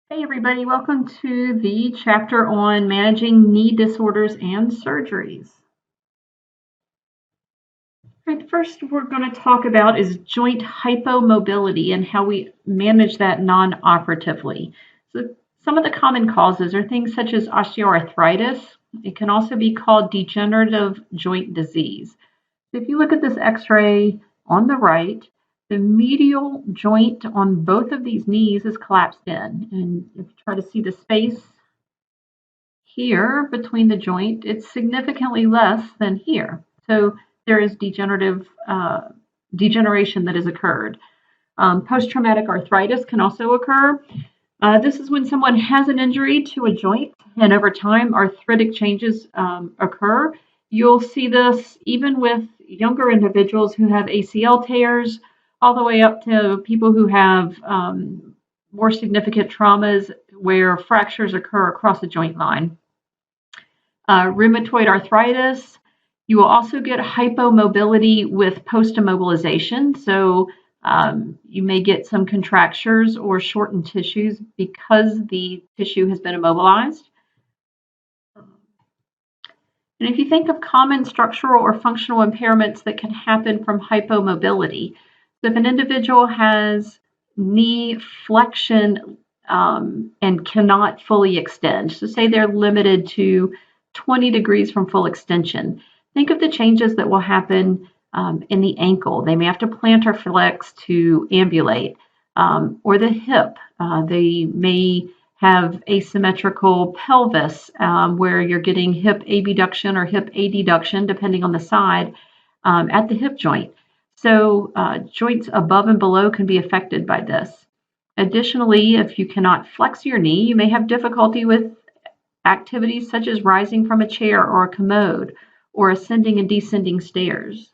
Hey everybody, welcome to the chapter on managing knee disorders and surgeries. Right, the first we're going to talk about is joint hypomobility and how we manage that non-operatively. So some of the common causes are things such as osteoarthritis. It can also be called degenerative joint disease. So if you look at this x-ray on the right, the medial joint on both of these knees is collapsed in. And if you try to see the space here between the joint, it's significantly less than here. So there is degeneration that has occurred. Post-traumatic arthritis can also occur. This is when someone has an injury to a joint and over time arthritic changes occur. You'll see this even with younger individuals who have ACL tears, all the way up to people who have more significant traumas where fractures occur across the joint line. Rheumatoid arthritis. You will also get hypomobility with post-immobilization. So you may get some contractures or shortened tissues because the tissue has been immobilized. And if you think of common structural or functional impairments that can happen from hypomobility, so if an individual has knee flexion and cannot fully extend, so say they're limited to 20 degrees from full extension, think of the changes that will happen in the ankle. They may have to plantar flex to ambulate, or the hip. They may have asymmetrical pelvis where you're getting hip abduction or hip adduction, depending on the side, at the hip joint. So joints above and below can be affected by this. Additionally, if you cannot flex your knee, you may have difficulty with activities such as rising from a chair or a commode or ascending and descending stairs.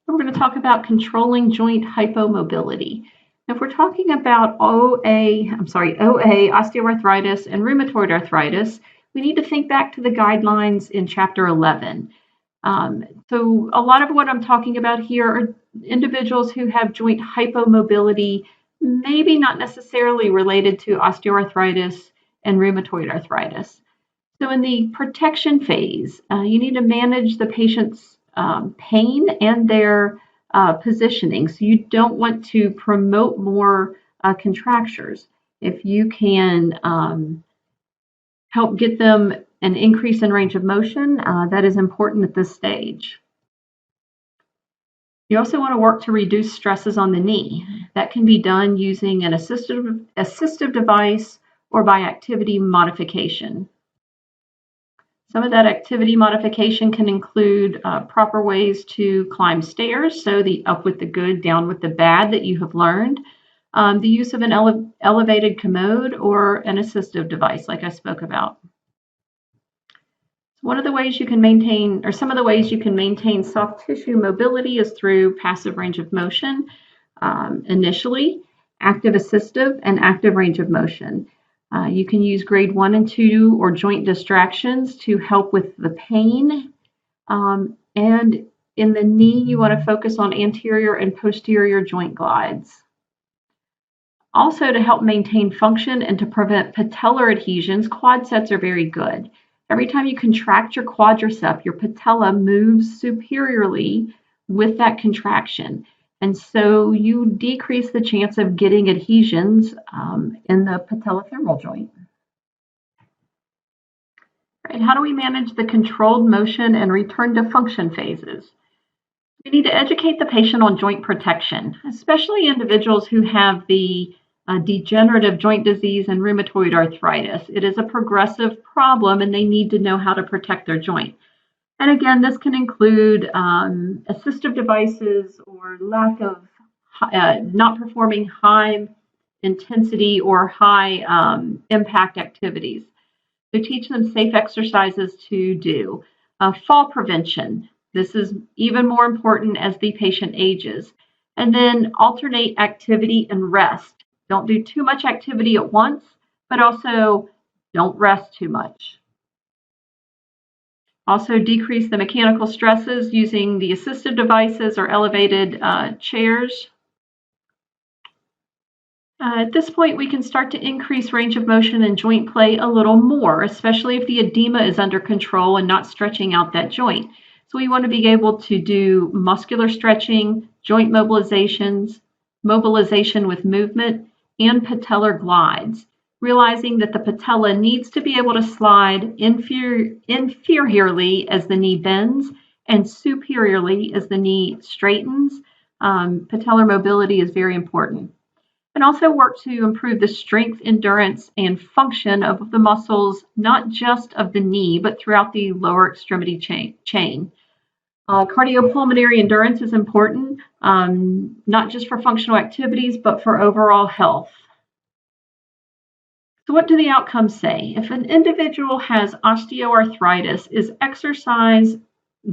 We're going to talk about controlling joint hypomobility. If we're talking about OA, osteoarthritis, and rheumatoid arthritis, we need to think back to the guidelines in Chapter 11. So a lot of what I'm talking about here are individuals who have joint hypomobility, maybe not necessarily related to osteoarthritis and rheumatoid arthritis. So in the protection phase, you need to manage the patient's pain and their positioning. So you don't want to promote more contractures. If you can help get them an increase in range of motion, that is important at this stage. You also want to work to reduce stresses on the knee. That can be done using an assistive device or by activity modification. Some of that activity modification can include proper ways to climb stairs, so the up with the good, down with the bad that you have learned, the use of an elevated commode or an assistive device like I spoke about. One of the ways you can maintain, or some of the ways you can maintain soft tissue mobility is through passive range of motion initially, active assistive, and active range of motion. You can use grade 1 and 2 or joint distractions to help with the pain. And in the knee, you want to focus on anterior and posterior joint glides. Also, to help maintain function and to prevent patellar adhesions, quad sets are very good. Every time you contract your quadricep, your patella moves superiorly with that contraction. And so you decrease the chance of getting adhesions in the patellofemoral joint. Right, how do we manage the controlled motion and return to function phases? We need to educate the patient on joint protection, especially individuals who have the degenerative joint disease and rheumatoid arthritis. It is a progressive problem and they need to know how to protect their joint. And again, this can include assistive devices or lack of not performing high intensity or high impact activities. So teach them safe exercises to do. Fall prevention. This is even more important as the patient ages. And then alternate activity and rest. Don't do too much activity at once, but also don't rest too much. Also decrease the mechanical stresses using the assistive devices or elevated chairs. At this point, we can start to increase range of motion and joint play a little more, especially if the edema is under control and not stretching out that joint. So we want to be able to do muscular stretching, joint mobilization with movement, and patellar glides, realizing that the patella needs to be able to slide inferiorly as the knee bends and superiorly as the knee straightens. Patellar mobility is very important. And also work to improve the strength, endurance, and function of the muscles, not just of the knee, but throughout the lower extremity chain. Cardiopulmonary endurance is important, not just for functional activities, but for overall health. So what do the outcomes say? If an individual has osteoarthritis, is exercise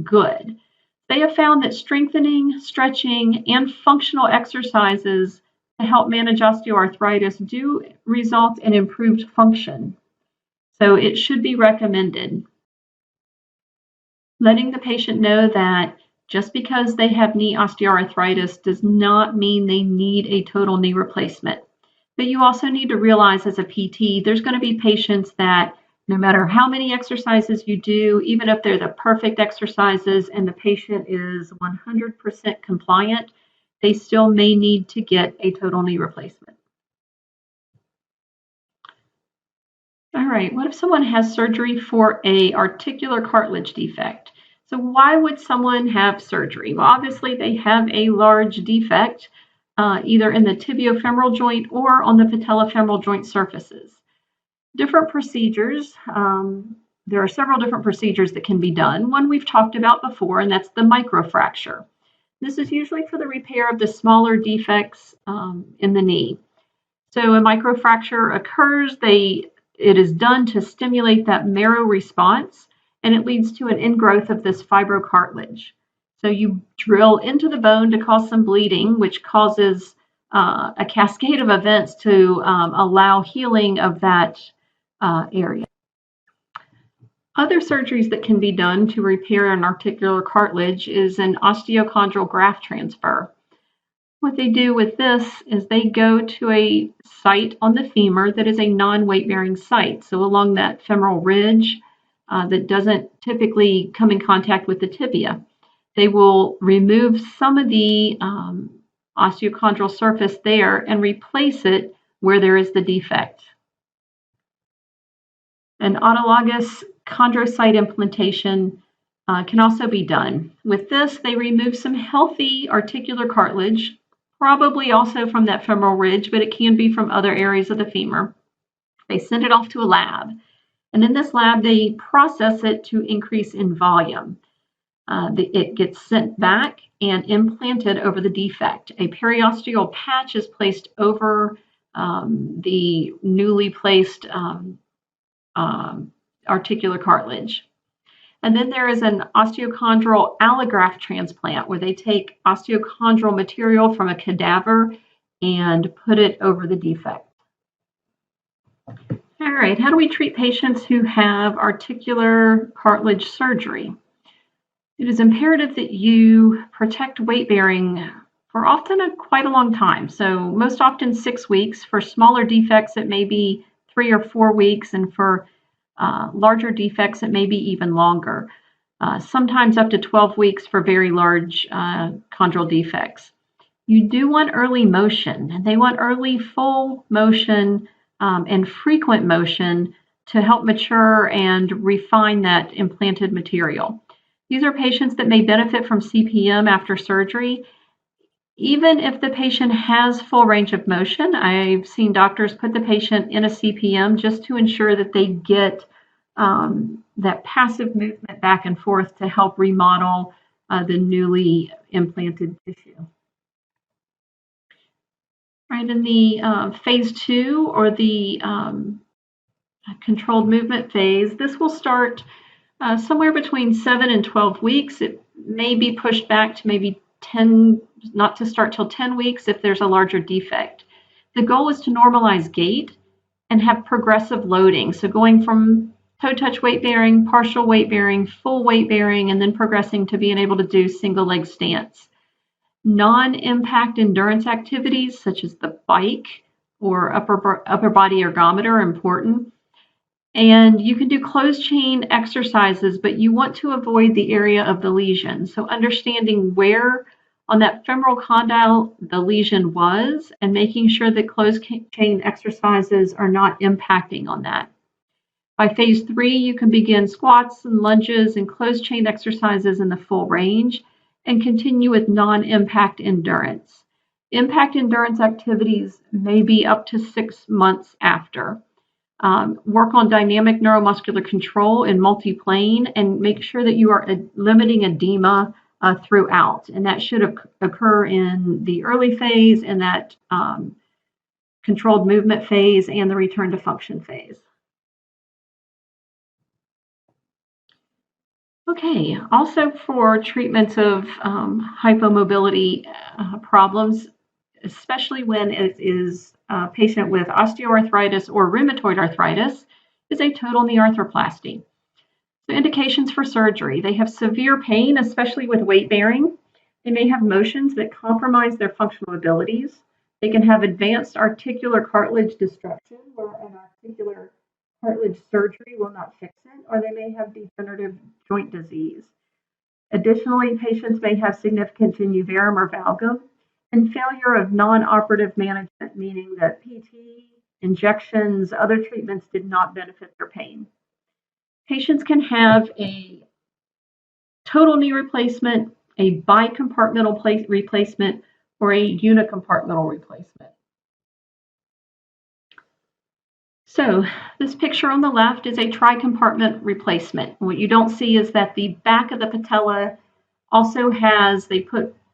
good? They have found that strengthening, stretching, and functional exercises to help manage osteoarthritis do result in improved function. So it should be recommended. Letting the patient know that just because they have knee osteoarthritis does not mean they need a total knee replacement. But you also need to realize as a PT, there's going to be patients that no matter how many exercises you do, even if they're the perfect exercises and the patient is 100% compliant, they still may need to get a total knee replacement. All right, what if someone has surgery for an articular cartilage defect? So why would someone have surgery? Well, obviously they have a large defect, either in the tibiofemoral joint or on the patellofemoral joint surfaces. Different procedures, there are several different procedures that can be done. One we've talked about before, and that's the microfracture. This is usually for the repair of the smaller defects in the knee. So a microfracture occurs, it is done to stimulate that marrow response, and it leads to an ingrowth of this fibrocartilage. So you drill into the bone to cause some bleeding, which causes a cascade of events to allow healing of that area. Other surgeries that can be done to repair an articular cartilage is an osteochondral graft transfer. What they do with this is they go to a site on the femur that is a non-weight bearing site. So along that femoral ridge that doesn't typically come in contact with the tibia. They will remove some of the osteochondral surface there and replace it where there is the defect. An autologous chondrocyte implantation can also be done. With this, they remove some healthy articular cartilage, probably also from that femoral ridge, but it can be from other areas of the femur. They send it off to a lab. And in this lab, they process it to increase in volume. It gets sent back and implanted over the defect. A periosteal patch is placed over the newly placed articular cartilage. And then there is an osteochondral allograft transplant where they take osteochondral material from a cadaver and put it over the defect. All right, how do we treat patients who have articular cartilage surgery? It is imperative that you protect weight bearing for often quite a long time. So most often 6 weeks. For smaller defects, it may be 3 or 4 weeks, and for larger defects, it may be even longer. Sometimes up to 12 weeks for very large chondral defects. You do want early motion, and they want early full motion and frequent motion to help mature and refine that implanted material. These are patients that may benefit from CPM after surgery. Even if the patient has full range of motion, I've seen doctors put the patient in a CPM just to ensure that they get that passive movement back and forth to help remodel the newly implanted tissue. Right, in the phase 2 or the controlled movement phase, this will start somewhere between 7 and 12 weeks. It may be pushed back to maybe 10, not to start till 10 weeks if there's a larger defect. The goal is to normalize gait and have progressive loading. So going from toe touch weight bearing, partial weight bearing, full weight bearing, and then progressing to being able to do single leg stance. Non-impact endurance activities such as the bike or upper body ergometer are important. And you can do closed chain exercises, but you want to avoid the area of the lesion. So understanding where on that femoral condyle the lesion was and making sure that closed chain exercises are not impacting on that. By phase 3, you can begin squats and lunges and closed chain exercises in the full range and continue with non-impact endurance. Impact endurance activities may be up to 6 months after. Work on dynamic neuromuscular control in multiplane and make sure that you are limiting edema throughout. And that should occur in the early phase, and that controlled movement phase, and the return to function phase. Okay, also for treatments of hypomobility problems, especially when it is a patient with osteoarthritis or rheumatoid arthritis, is a total knee arthroplasty. So indications for surgery: they have severe pain, especially with weight bearing. They may have motions that compromise their functional abilities. They can have advanced articular cartilage destruction, where an articular cartilage surgery will not fix it, or they may have degenerative joint disease. Additionally, patients may have significant genu-varum or valgum, and failure of non-operative management, meaning that PT, injections, other treatments did not benefit their pain. Patients can have a total knee replacement, a bicompartmental replacement, or a unicompartmental replacement. So this picture on the left is a tri-compartment replacement. What you don't see is that the back of the patella also has,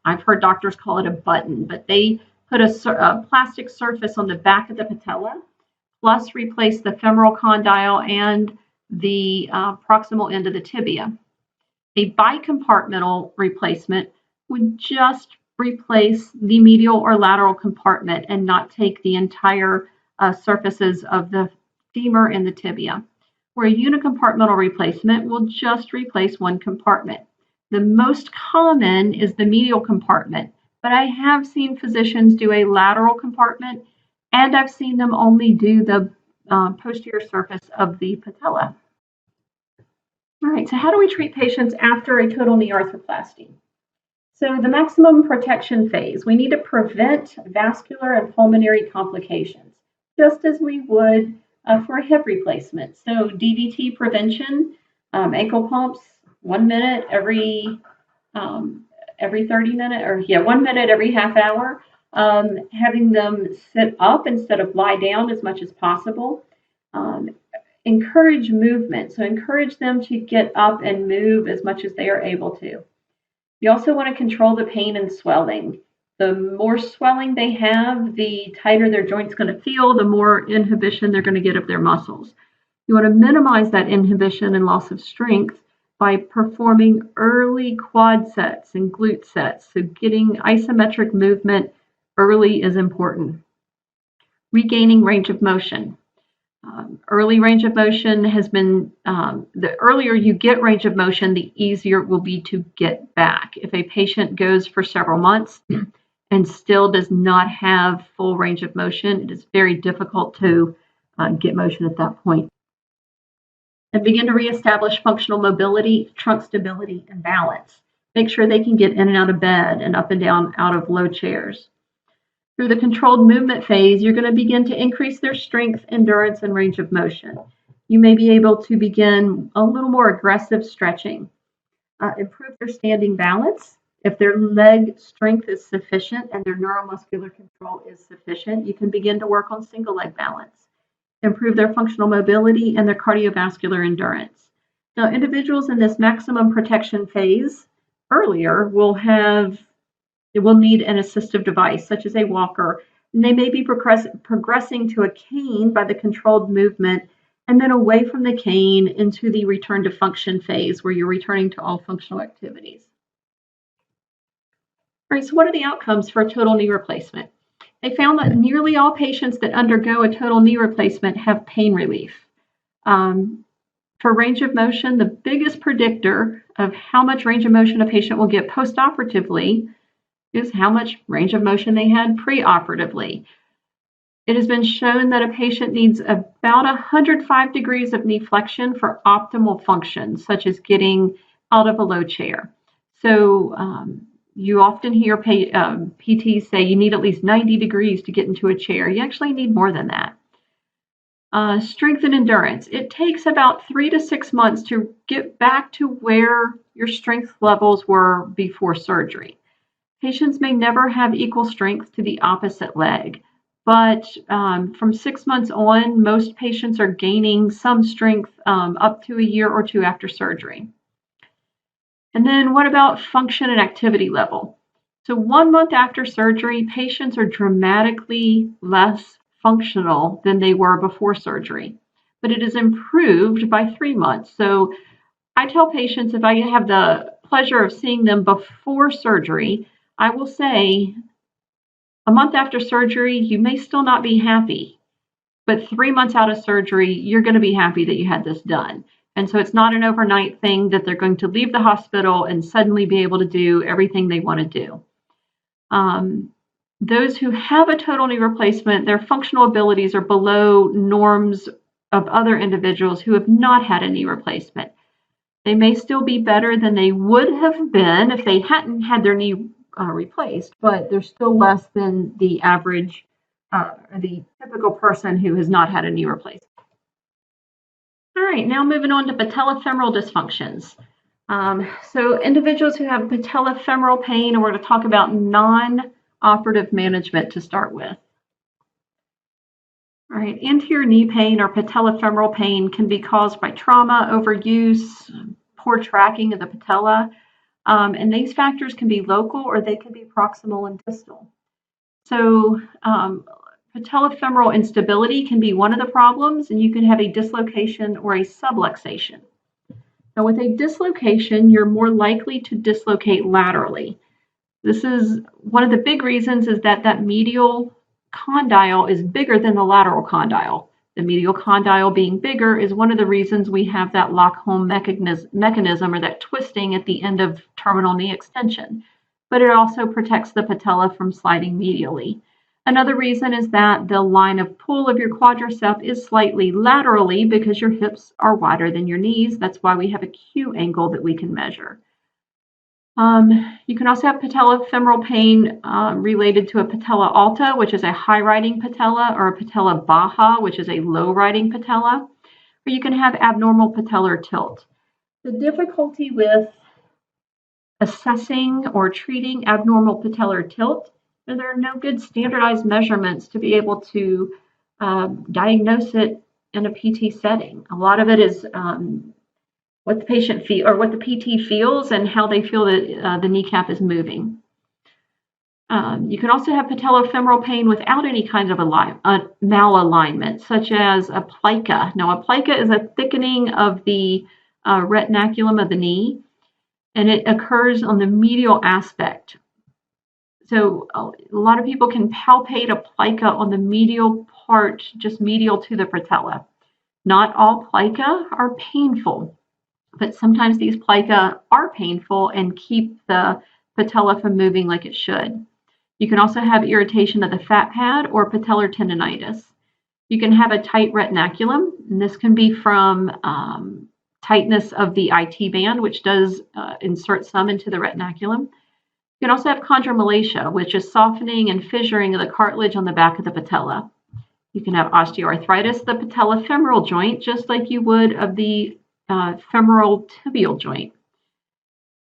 I've heard doctors call it a button, but they put a plastic surface on the back of the patella, plus replace the femoral condyle and the proximal end of the tibia. A bicompartmental replacement would just replace the medial or lateral compartment and not take the entire surfaces of the femur and the tibia, where a unicompartmental replacement will just replace one compartment. The most common is the medial compartment, but I have seen physicians do a lateral compartment, and I've seen them only do the posterior surface of the patella. All right, so how do we treat patients after a total knee arthroplasty? So the maximum protection phase, we need to prevent vascular and pulmonary complications, just as we would for a hip replacement. So DVT prevention, ankle pumps, 1 minute every 30 minutes, or 1 minute every half hour, having them sit up instead of lie down as much as possible. Encourage movement, so encourage them to get up and move as much as they are able to. You also want to control the pain and swelling. The more swelling they have, the tighter their joint's going to feel, the more inhibition they're going to get of their muscles. You want to minimize that inhibition and loss of strength by performing early quad sets and glute sets. So getting isometric movement early is important. Regaining range of motion. Early range of motion has been, the earlier you get range of motion, the easier it will be to get back. If a patient goes for several months and still does not have full range of motion, it is very difficult to get motion at that point. And begin to reestablish functional mobility, trunk stability, and balance. Make sure they can get in and out of bed and up and down out of low chairs. Through the controlled movement phase, you're going to begin to increase their strength, endurance, and range of motion. You may be able to begin a little more aggressive stretching. Improve their standing balance. If their leg strength is sufficient and their neuromuscular control is sufficient, you can begin to work on single leg balance. Improve their functional mobility and their cardiovascular endurance. Now, individuals in this maximum protection phase earlier will need an assistive device, such as a walker, and they may be progressing to a cane by the controlled movement, and then away from the cane into the return to function phase, where you're returning to all functional activities. All right, so what are the outcomes for a total knee replacement? They found that nearly all patients that undergo a total knee replacement have pain relief. For range of motion, the biggest predictor of how much range of motion a patient will get postoperatively is how much range of motion they had preoperatively. It has been shown that a patient needs about 105 degrees of knee flexion for optimal functions, such as getting out of a low chair. So you often hear PTs say you need at least 90 degrees to get into a chair. You actually need more than that. Strength and endurance. It takes about 3 to 6 months to get back to where your strength levels were before surgery. Patients may never have equal strength to the opposite leg, but from 6 months on, most patients are gaining some strength up to a year or two after surgery. And then what about function and activity level? So 1 month after surgery, patients are dramatically less functional than they were before surgery, but it is improved by 3 months. So I tell patients if I have the pleasure of seeing them before surgery, I will say a month after surgery, you may still not be happy, but 3 months out of surgery, you're going to be happy that you had this done. And so it's not an overnight thing that they're going to leave the hospital and suddenly be able to do everything they want to do. Those who have a total knee replacement, their functional abilities are below norms of other individuals who have not had a knee replacement. They may still be better than they would have been if they hadn't had their knee replaced, but they're still less than the average, the typical person who has not had a knee replacement. All right, now moving on to patellofemoral dysfunctions. So individuals who have patellofemoral pain, and we're going to talk about non-operative management to start with. All right, anterior knee pain or patellofemoral pain can be caused by trauma, overuse, poor tracking of the patella, and these factors can be local or they can be proximal and distal. So patellofemoral instability can be one of the problems, and you can have a dislocation or a subluxation. Now, with a dislocation, you're more likely to dislocate laterally. This is one of the big reasons is that medial condyle is bigger than the lateral condyle. The medial condyle being bigger is one of the reasons we have that lock-home mechanism or that twisting at the end of terminal knee extension. But it also protects the patella from sliding medially. Another reason is that the line of pull of your quadricep is slightly laterally because your hips are wider than your knees. That's why we have a Q angle that we can measure. You can also have patellofemoral pain related to a patella alta, which is a high-riding patella, or a patella baja, which is a low-riding patella, or you can have abnormal patellar tilt. The difficulty with assessing or treating abnormal patellar tilt is there are no good standardized measurements to be able to diagnose it in a PT setting. A lot of it is what the patient feels or what the PT feels and how they feel that the kneecap is moving. You can also have patellofemoral pain without any kind of malalignment, such as a plica. Now, a plica is a thickening of the retinaculum of the knee, and it occurs on the medial aspect. So a lot of people can palpate a plica on the medial part, just medial to the patella. Not all plica are painful, but sometimes these plica are painful and keep the patella from moving like it should. You can also have irritation of the fat pad or patellar tendonitis. You can have a tight retinaculum, and this can be from tightness of the IT band, which does insert some into the retinaculum. You can also have chondromalacia, which is softening and fissuring of the cartilage on the back of the patella. You can have osteoarthritis of the patellofemoral joint, just like you would of the femoral tibial joint.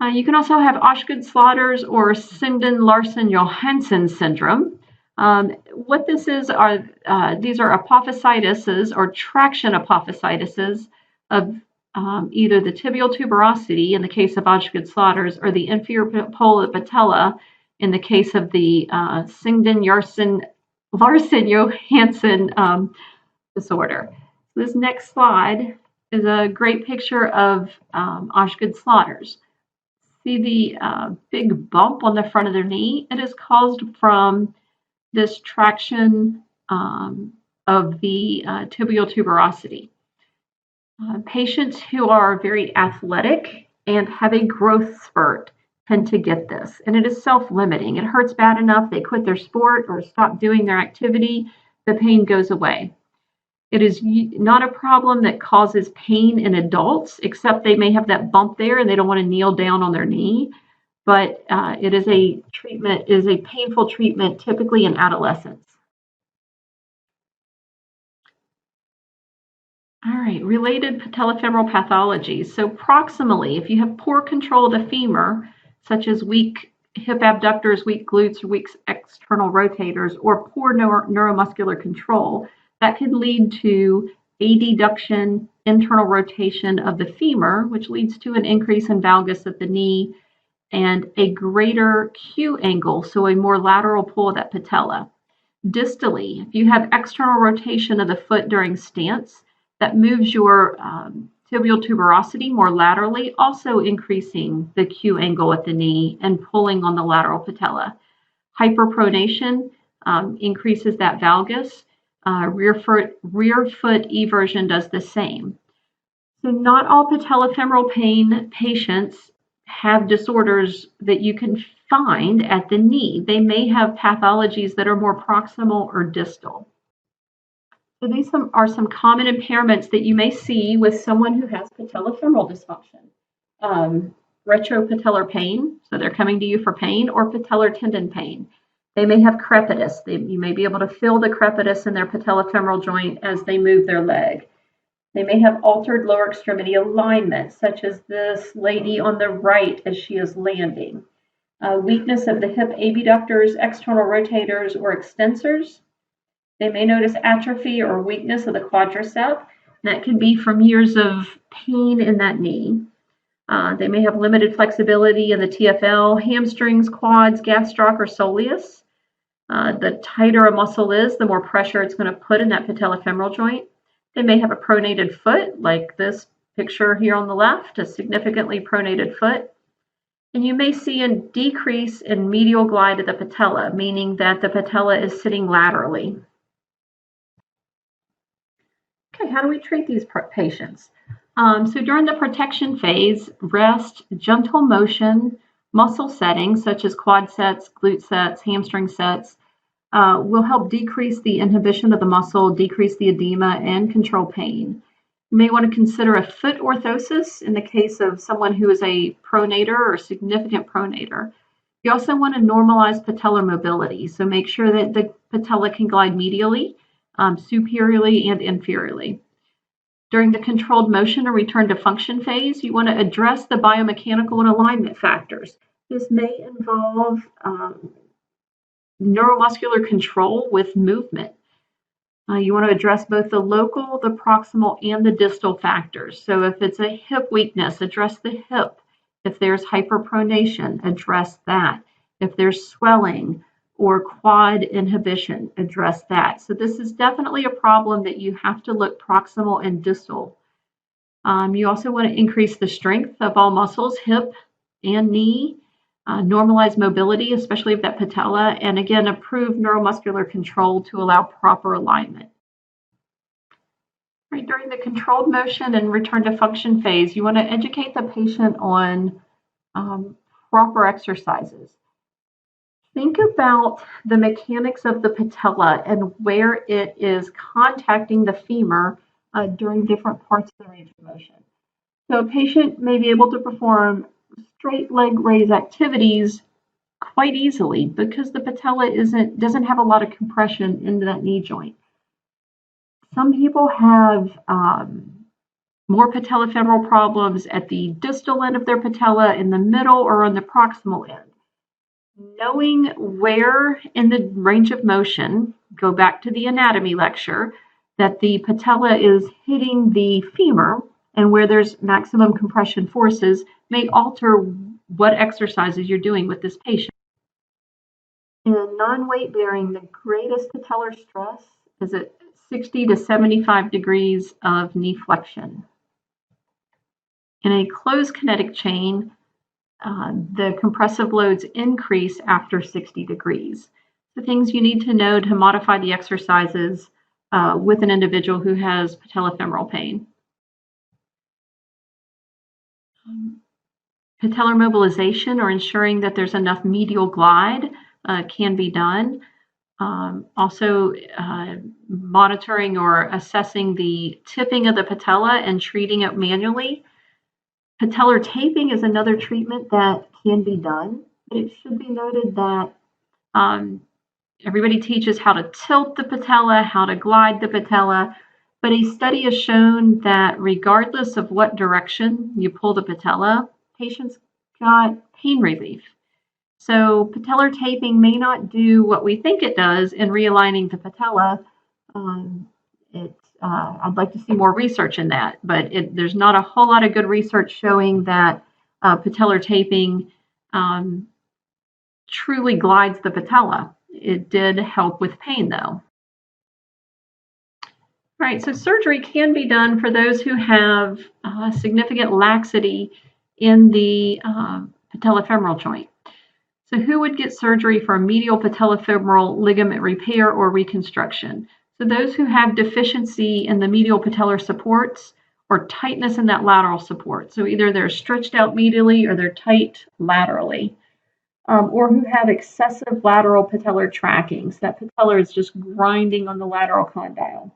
You can also have Osgood-Schlatters or Sinden-Larsen-Johansson syndrome. What this is these are apophysitis or traction apophysitis of either the tibial tuberosity in the case of Osgood-Schlatters or the inferior pole of the patella in the case of the Sinden-Larsen-Johansson disorder. This next slide is a great picture of Osgood-Schlatters. See the big bump on the front of their knee? It is caused from this traction of the tibial tuberosity. Patients who are very athletic and have a growth spurt tend to get this, and it is self-limiting. It hurts bad enough they quit their sport or stop doing their activity the pain goes away. It is not a problem that causes pain in adults, except they may have that bump there and they don't want to kneel down on their knee. But it is a painful treatment, typically in adolescents. All right, related patellofemoral pathologies. So proximally, if you have poor control of the femur, such as weak hip abductors, weak glutes, or weak external rotators, or poor neuromuscular control, that can lead to adduction, internal rotation of the femur, which leads to an increase in valgus at the knee and a greater Q angle, so a more lateral pull of that patella. Distally, if you have external rotation of the foot during stance, that moves your tibial tuberosity more laterally, also increasing the Q angle at the knee and pulling on the lateral patella. Hyperpronation increases that valgus. Rear foot eversion does the same. So not all patellofemoral pain patients have disorders that you can find at the knee. They may have pathologies that are more proximal or distal. So these are some common impairments that you may see with someone who has patellofemoral dysfunction. Retropatellar pain, so they're coming to you for pain, or patellar tendon pain. They may have crepitus. You may be able to feel the crepitus in their patellofemoral joint as they move their leg. They may have altered lower extremity alignment, such as this lady on the right as she is landing. Weakness of the hip abductors, external rotators, or extensors. They may notice atrophy or weakness of the quadricep. That can be from years of pain in that knee. They may have limited flexibility in the TFL, hamstrings, quads, gastroc, or soleus. The tighter a muscle is, the more pressure it's going to put in that patellofemoral joint. They may have a pronated foot, like this picture here on the left, a significantly pronated foot. And you may see a decrease in medial glide of the patella, meaning that the patella is sitting laterally. Okay, how do we treat these patients? So during the protection phase, rest, gentle motion, muscle settings such as quad sets, glute sets, hamstring sets will help decrease the inhibition of the muscle, decrease the edema, and control pain. You may want to consider a foot orthosis in the case of someone who is a pronator or significant pronator. You also want to normalize patellar mobility, so make sure that the patella can glide medially, superiorly, and inferiorly. During the controlled motion or return to function phase, you want to address the biomechanical and alignment factors. This may involve neuromuscular control with movement. You want to address both the local, the proximal, and the distal factors. So if it's a hip weakness, address the hip. If there's hyperpronation, address that. If there's swelling or quad inhibition, address that. So this is definitely a problem that you have to look proximal and distal. You also want to increase the strength of all muscles, hip and knee, normalize mobility, especially of that patella, and again, improve neuromuscular control to allow proper alignment. Right, during the controlled motion and return to function phase, you want to educate the patient on proper exercises. Think about the mechanics of the patella and where it is contacting the femur during different parts of the range of motion. So a patient may be able to perform straight leg raise activities quite easily because the patella doesn't have a lot of compression into that knee joint. Some people have more patellofemoral problems at the distal end of their patella, in the middle, or on the proximal end. Knowing where in the range of motion, go back to the anatomy lecture, that the patella is hitting the femur and where there's maximum compression forces may alter what exercises you're doing with this patient. In non-weight bearing, the greatest patellar stress is at 60 to 75 degrees of knee flexion. In a closed kinetic chain, the compressive loads increase after 60 degrees. The things you need to know to modify the exercises with an individual who has patellofemoral pain. Patellar mobilization, or ensuring that there's enough medial glide, can be done. Also, monitoring or assessing the tipping of the patella and treating it manually. Patellar taping is another treatment that can be done. It should be noted that everybody teaches how to tilt the patella, how to glide the patella, but a study has shown that regardless of what direction you pull the patella, patients got pain relief. So patellar taping may not do what we think it does in realigning the patella. I'd like to see more research in that, but there's not a whole lot of good research showing that patellar taping truly glides the patella. It did help with pain, though. All right, so surgery can be done for those who have significant laxity in the patellofemoral joint. So who would get surgery for a medial patellofemoral ligament repair or reconstruction? So those who have deficiency in the medial patellar supports or tightness in that lateral support. So either they're stretched out medially or they're tight laterally. Or who have excessive lateral patellar trackings. That patellar is just grinding on the lateral condyle.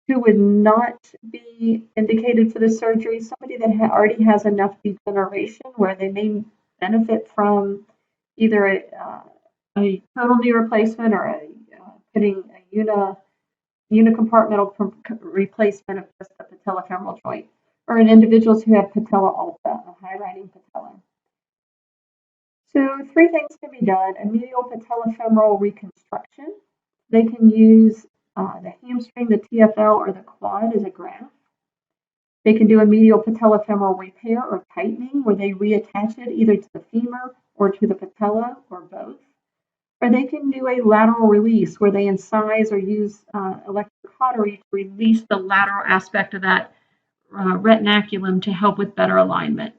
Who would not be indicated for the surgery? Somebody that already has enough degeneration where they may benefit from either a total knee replacement or putting a unicompartmental replacement of just the patellofemoral joint, or in individuals who have patella alta, a high-riding patella. So 3 things can be done. A medial patellofemoral reconstruction. They can use the hamstring, the TFL, or the quad as a graft. They can do a medial patellofemoral repair or tightening where they reattach it either to the femur or to the patella or both. Or they can do a lateral release where they incise or use electrocautery to release the lateral aspect of that retinaculum to help with better alignment.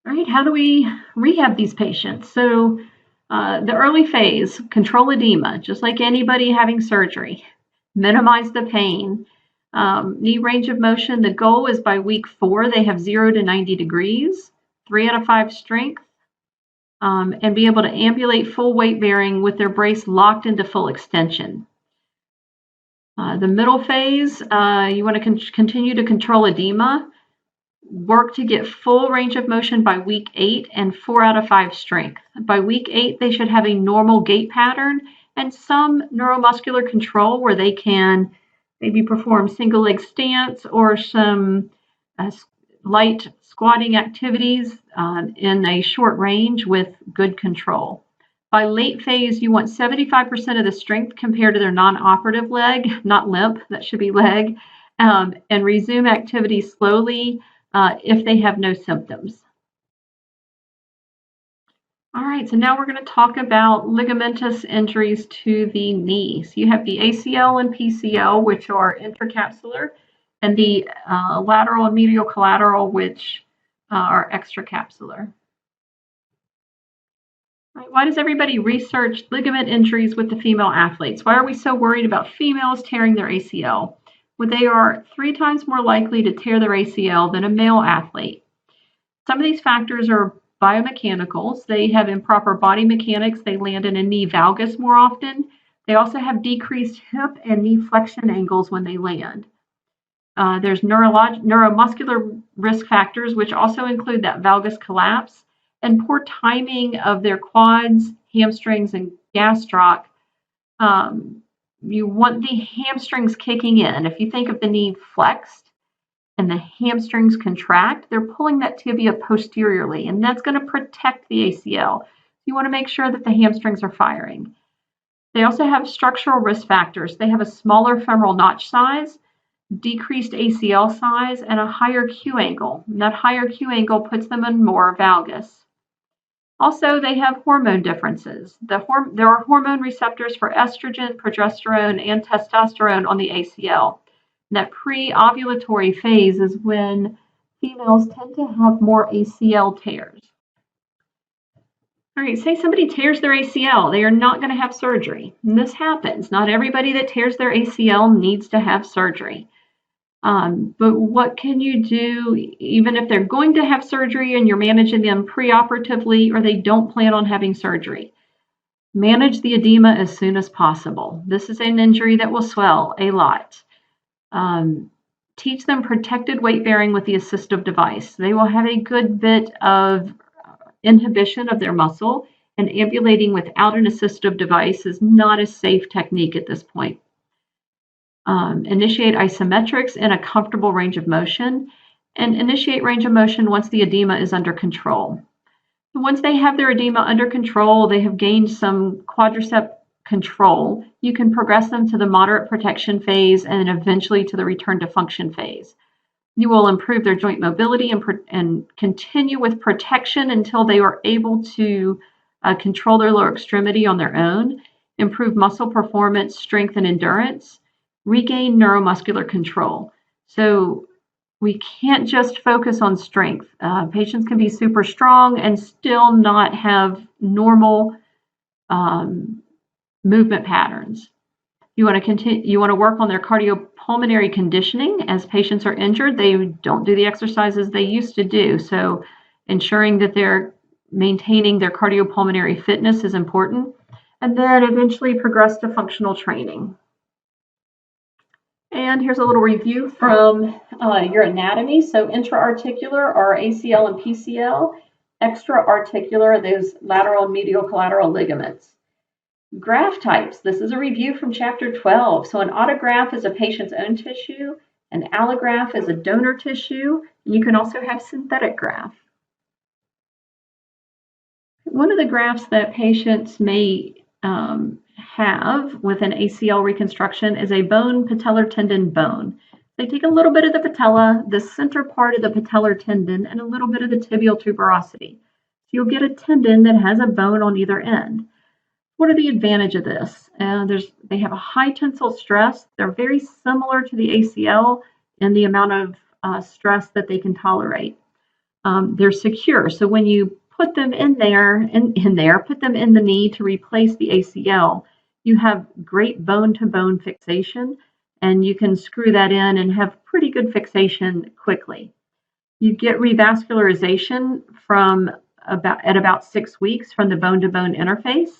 All right, how do we rehab these patients? So the early phase, control edema, just like anybody having surgery. Minimize the pain. Knee range of motion, the goal is by week 4, they have 0 to 90 degrees, 3 out of 5 strength, and be able to ambulate full weight bearing with their brace locked into full extension. The middle phase, you want to continue to control edema. Work to get full range of motion by week 8 and 4 out of 5 strength. By week 8, they should have a normal gait pattern and some neuromuscular control where they can maybe perform single leg stance or some light squatting activities in a short range with good control. By late phase, you want 75% of the strength compared to their non-operative leg, not limp, that should be leg, and resume activity slowly if they have no symptoms. All right, so now we're going to talk about ligamentous injuries to the knee. So you have the ACL and PCL, which are intercapsular, and the lateral and medial collateral, which are extracapsular. Right, why does everybody research ligament injuries with the female athletes? Why are we so worried about females tearing their ACL? Well, they are 3 times more likely to tear their ACL than a male athlete. Some of these factors are biomechanicals. They have improper body mechanics. They land in a knee valgus more often. They also have decreased hip and knee flexion angles when they land. There's neuromuscular risk factors, which also include that valgus collapse and poor timing of their quads, hamstrings, and gastroc. You want the hamstrings kicking in. If you think of the knee flexed and the hamstrings contract, they're pulling that tibia posteriorly, and that's going to protect the ACL. You want to make sure that the hamstrings are firing. They also have structural risk factors. They have a smaller femoral notch size, decreased ACL size, and a higher Q angle. And that higher Q angle puts them in more valgus. Also, they have hormone differences. There are hormone receptors for estrogen, progesterone, and testosterone on the ACL. And that pre-ovulatory phase is when females tend to have more ACL tears. All right, say somebody tears their ACL. They are not going to have surgery. And this happens. Not everybody that tears their ACL needs to have surgery. But what can you do even if they're going to have surgery and you're managing them preoperatively or they don't plan on having surgery? Manage the edema as soon as possible. This is an injury that will swell a lot. Teach them protected weight bearing with the assistive device. They will have a good bit of inhibition of their muscle, and ambulating without an assistive device is not a safe technique at this point. Initiate isometrics in a comfortable range of motion, and initiate range of motion once the edema is under control. Once they have their edema under control, they have gained some quadricep control, you can progress them to the moderate protection phase and eventually to the return to function phase. You will improve their joint mobility and continue with protection until they are able to control their lower extremity on their own, improve muscle performance, strength, and endurance, regain neuromuscular control. So we can't just focus on strength. Patients can be super strong and still not have normal movement patterns. You want to work on their cardiopulmonary conditioning. As patients are injured, they don't do the exercises they used to do. So ensuring that they're maintaining their cardiopulmonary fitness is important. And then eventually progress to functional training. And here's a little review from your anatomy. So intra-articular are ACL and PCL. Extra-articular are those lateral and medial collateral ligaments. Graft types. This is a review from chapter 12. So an autograft is a patient's own tissue. An allograft is a donor tissue. And you can also have synthetic graft. One of the grafts that patients may have with an ACL reconstruction is a bone patellar tendon bone. They take a little bit of the patella, the center part of the patellar tendon, and a little bit of the tibial tuberosity. So you'll get a tendon that has a bone on either end. What are the advantages of this? They have a high tensile stress. They're very similar to the ACL in the amount of stress that they can tolerate. They're secure. So when you put them in there, put them in the knee to replace the ACL, you have great bone-to-bone fixation, and you can screw that in and have pretty good fixation quickly. You get revascularization at about 6 weeks from the bone-to-bone interface,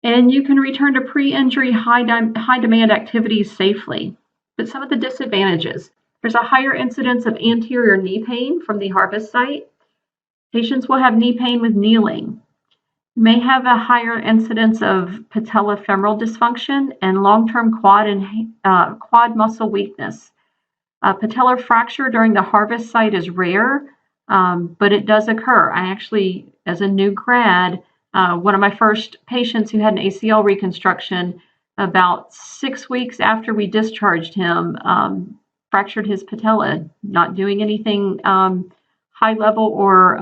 and you can return to pre-injury high-demand activities safely. But some of the disadvantages: there's a higher incidence of anterior knee pain from the harvest site. Patients will have knee pain with kneeling. May have a higher incidence of patellofemoral dysfunction and long-term quad muscle weakness. Patellar fracture during the harvest site is rare, but it does occur. I actually, as a new grad, one of my first patients who had an ACL reconstruction, about 6 weeks after we discharged him, fractured his patella, not doing anything high level or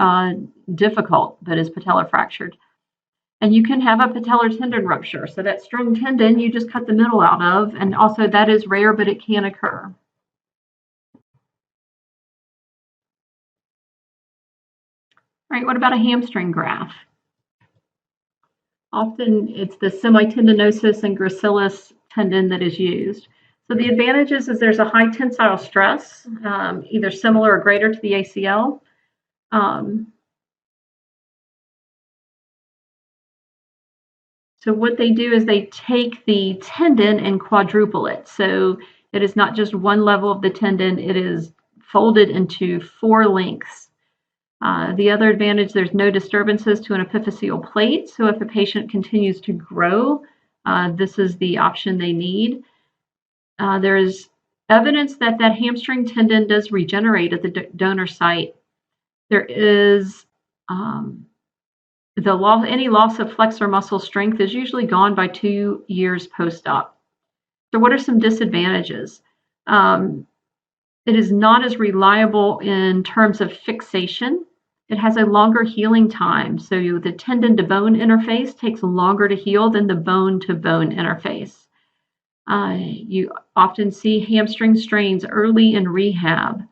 difficult, but his patella fractured. And you can have a patellar tendon rupture. So that strung tendon, you just cut the middle out of, and also that is rare, but it can occur. All right, what about a hamstring graft? Often it's the semitendinosus and gracilis tendon that is used. So the advantages is there's a high tensile stress, either similar or greater to the ACL. So what they do is they take the tendon and quadruple it. So it is not just one level of the tendon, it is folded into 4 lengths. The other advantage, there's no disturbances to an epiphyseal plate. So if a patient continues to grow, this is the option they need. There is evidence that that hamstring tendon does regenerate at the donor site. There is any loss of flexor muscle strength is usually gone by 2 years post-op. So what are some disadvantages? It is not as reliable in terms of fixation. It has a longer healing time. So the tendon to bone interface takes longer to heal than the bone to bone interface. You often see hamstring strains early in rehab.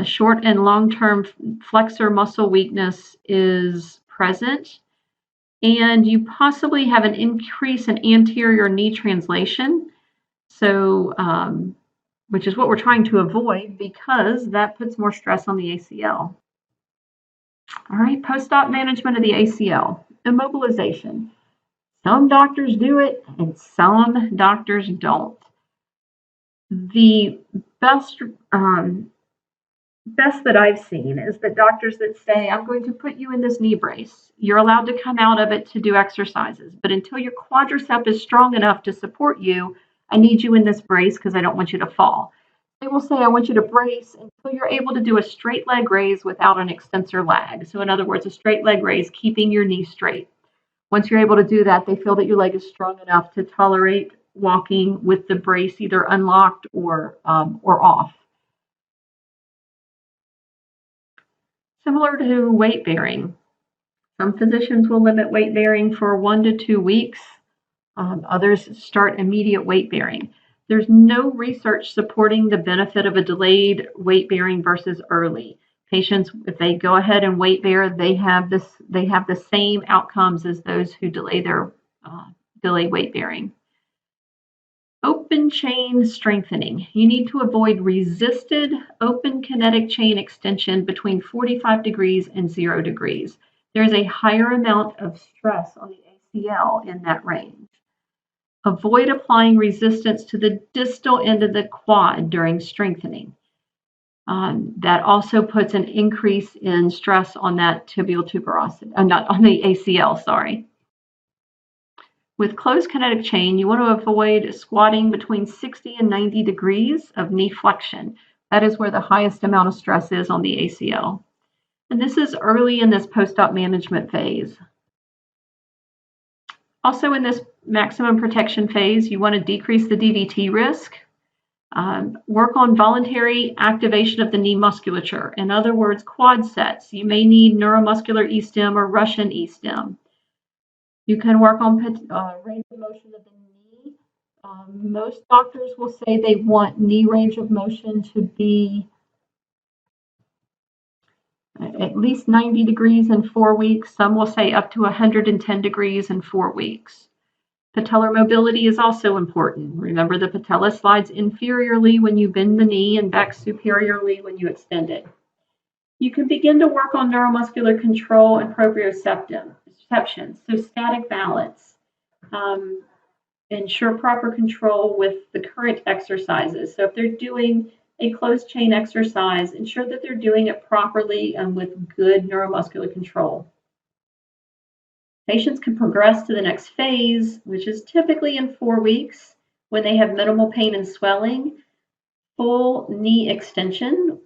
Short and long-term flexor muscle weakness is present, and you possibly have an increase in anterior knee translation, so which is what we're trying to avoid because that puts more stress on the ACL. All right, post-op management of the ACL. Immobilization. Some doctors do it and some doctors don't. The best best that I've seen is that doctors that say, I'm going to put you in this knee brace. You're allowed to come out of it to do exercises, but until your quadricep is strong enough to support you, I need you in this brace because I don't want you to fall. They will say, I want you to brace until you're able to do a straight leg raise without an extensor lag. So in other words, a straight leg raise, keeping your knee straight. Once you're able to do that, they feel that your leg is strong enough to tolerate walking with the brace either unlocked or off. Similar to weight bearing, some physicians will limit weight bearing for 1 to 2 weeks. Others start immediate weight bearing. There's no research supporting the benefit of a delayed weight bearing versus early. Patients, if they go ahead and weight bear, they have the same outcomes as those who delay weight bearing. Open chain strengthening. You need to avoid resisted open kinetic chain extension between 45 degrees and 0 degrees. There's a higher amount of stress on the ACL in that range. Avoid applying resistance to the distal end of the quad during strengthening. That also puts an increase in stress on that tibial tuberosity, not on the ACL, sorry. With closed kinetic chain, you want to avoid squatting between 60 and 90 degrees of knee flexion. That is where the highest amount of stress is on the ACL. And this is early in this post-op management phase. Also in this maximum protection phase, you want to decrease the DVT risk. Work on voluntary activation of the knee musculature. In other words, quad sets. You may need neuromuscular E-stim or Russian E-stim. You can work on range of motion of the knee. Most doctors will say they want knee range of motion to be at least 90 degrees in 4 weeks. Some will say up to 110 degrees in 4 weeks. Patellar mobility is also important. Remember, the patella slides inferiorly when you bend the knee and back superiorly when you extend it. You can begin to work on neuromuscular control and proprioception, so static balance. Ensure proper control with the current exercises. So if they're doing a closed chain exercise, ensure that they're doing it properly and with good neuromuscular control. Patients can progress to the next phase, which is typically in 4 weeks when they have minimal pain and swelling, full knee extension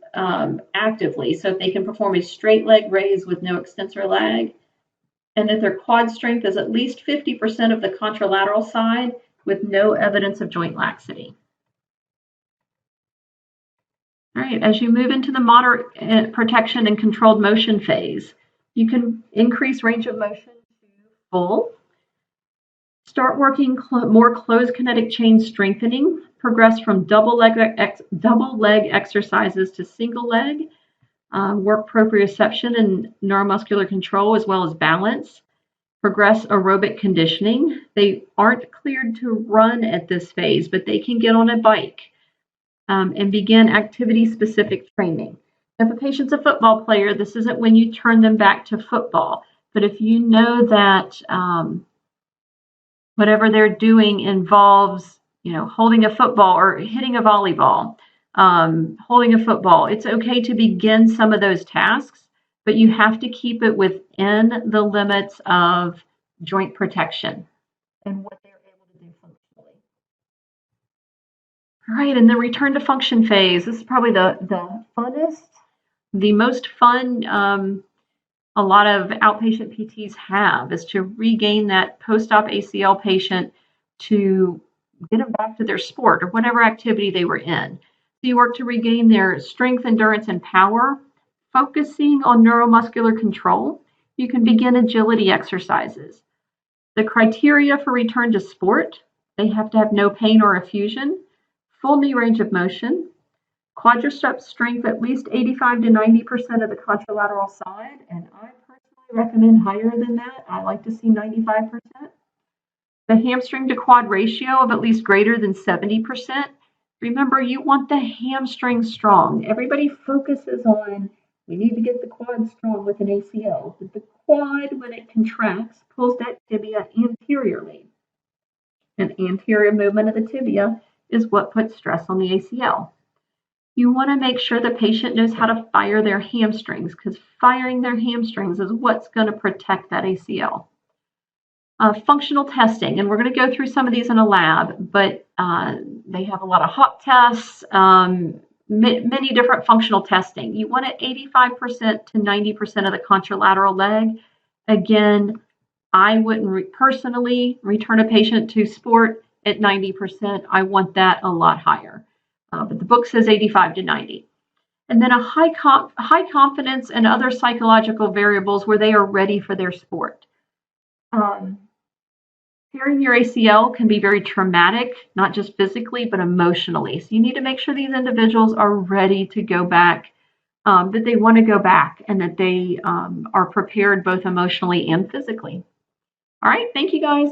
actively. So if they can perform a straight leg raise with no extensor lag, and that their quad strength is at least 50% of the contralateral side with no evidence of joint laxity. All right, as you move into the moderate protection and controlled motion phase, you can increase range of motion to full. Start working more closed kinetic chain strengthening. Progress from double leg exercises to single leg. Work proprioception and neuromuscular control as well as balance. Progress aerobic conditioning. They aren't cleared to run at this phase, but they can get on a bike and begin activity-specific training. If a patient's a football player, this isn't when you turn them back to football. But if you know that whatever they're doing involves, holding a football or hitting a volleyball, holding a football, it's okay to begin some of those tasks, but you have to keep it within the limits of joint protection and what they're able to do functionally. All right, in the return to function phase, this is probably the funnest, the most fun a lot of outpatient PTs have, is to regain that post-op ACL patient to get them back to their sport or whatever activity they were in. So you work to regain their strength, endurance, and power, focusing on neuromuscular control. You can begin agility exercises. The criteria for return to sport: they have to have no pain or effusion, full knee range of motion, quadricep strength at least 85 to 90% of the contralateral side, and I personally recommend higher than that. I like to see 95%. The hamstring to quad ratio of at least greater than 70%. Remember, you want the hamstring strong. Everybody focuses on We need to get the quad strong with an ACL. But the quad, when it contracts, pulls that tibia anteriorly. An anterior movement of the tibia is what puts stress on the ACL. You want to make sure the patient knows how to fire their hamstrings, because firing their hamstrings is what's going to protect that ACL. Functional testing, and we're going to go through some of these in a lab, but they have a lot of hot tests, many different functional testing. You want it 85% to 90% of the contralateral leg. Again, I wouldn't personally return a patient to sport at 90%. I want that a lot higher. But the book says 85 to 90. And then a high confidence and other psychological variables where they are ready for their sport. Tearing your ACL can be very traumatic, not just physically, but emotionally. So you need to make sure these individuals are ready to go back, that they want to go back, and that they are prepared both emotionally and physically. All right, thank you guys.